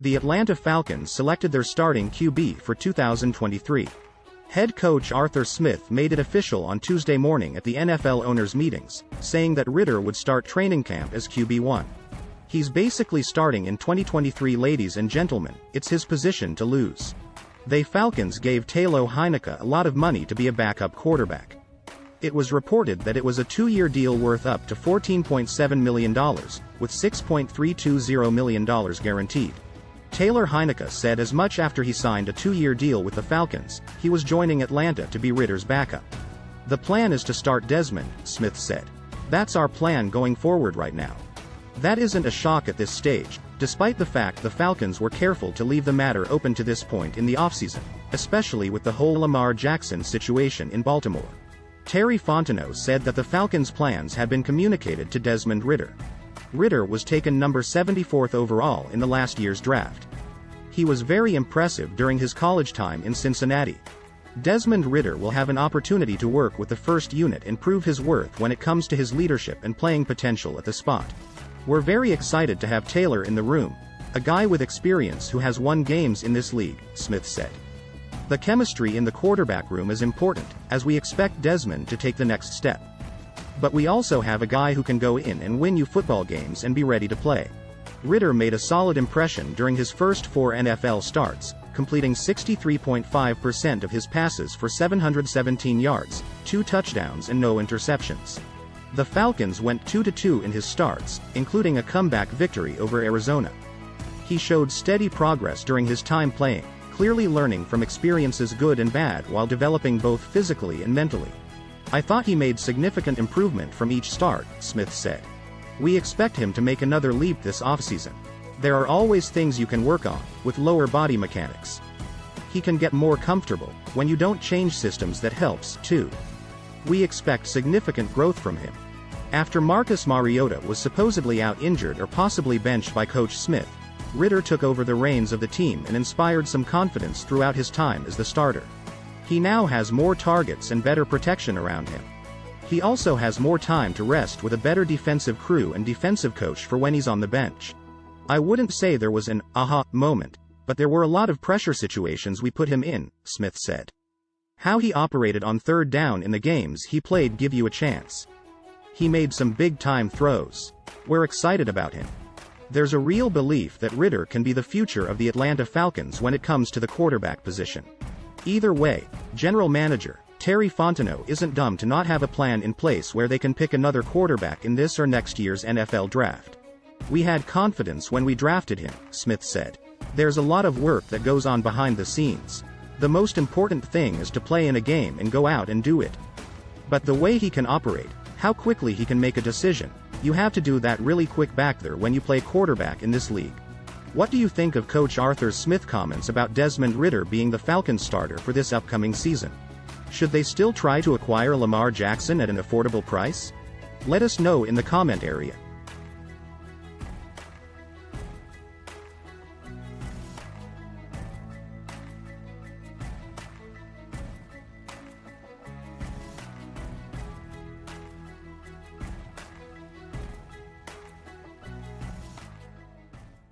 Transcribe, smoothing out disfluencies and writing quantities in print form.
The Atlanta Falcons selected their starting QB for 2023. Head coach Arthur Smith made it official on Tuesday morning at the NFL owners' meetings, saying that Ridder would start training camp as QB1. He's basically starting in 2023, ladies and gentlemen. It's his position to lose. The Falcons gave Taylor Henicke a lot of money to be a backup quarterback. It was reported that it was a 2-year deal worth up to $14.7 million, with $6.320 million guaranteed. Taylor Henicke said as much after he signed a 2-year deal with the Falcons. He was joining Atlanta to be Ridder's backup. The plan is to start Desmond, Smith said. That's our plan going forward right now. That isn't a shock at this stage, despite the fact the Falcons were careful to leave the matter open to this point in the offseason, especially with the whole Lamar Jackson situation in Baltimore. Terry Fontenot said that the Falcons' plans had been communicated to Desmond Ridder. Ridder was taken number 74th overall in the last year's draft. He was very impressive during his college time in Cincinnati. Desmond Ridder will have an opportunity to work with the first unit and prove his worth when it comes to his leadership and playing potential at the spot. We're very excited to have Taylor in the room, a guy with experience who has won games in this league, Smith said. The chemistry in the quarterback room is important, as we expect Desmond to take the next step. But we also have a guy who can go in and win you football games and be ready to play. Ridder made a solid impression during his first 4 NFL starts, completing 63.5% of his passes for 717 yards, 2 touchdowns and no interceptions. The Falcons went 2-2 in his starts, including a comeback victory over Arizona. He showed steady progress during his time playing, clearly learning from experiences good and bad while developing both physically and mentally. I thought he made significant improvement from each start, Smith said. We expect him to make another leap this offseason. There are always things you can work on, with lower body mechanics. He can get more comfortable. When you don't change systems, that helps, too. We expect significant growth from him. After Marcus Mariotta was supposedly out injured or possibly benched by Coach Smith, Ridder took over the reins of the team and inspired some confidence throughout his time as the starter. He now has more targets and better protection around him. He also has more time to rest with a better defensive crew and defensive coach for when he's on the bench. I wouldn't say there was an aha moment, but there were a lot of pressure situations we put him in, Smith said. How he operated on third down in the games he played give you a chance. He made some big-time throws. We're excited about him. There's a real belief that Ridder can be the future of the Atlanta Falcons when it comes to the quarterback position. Either way, General Manager Terry Fontenot isn't dumb to not have a plan in place where they can pick another quarterback in this or next year's NFL draft. We had confidence when we drafted him, Smith said. There's a lot of work that goes on behind the scenes. The most important thing is to play in a game and go out and do it. But the way he can operate, how quickly he can make a decision, you have to do that really quick back there when you play quarterback in this league. What do you think of Coach Arthur Smith's comments about Desmond Ridder being the Falcons starter for this upcoming season? Should they still try to acquire Lamar Jackson at an affordable price? Let us know in the comment area.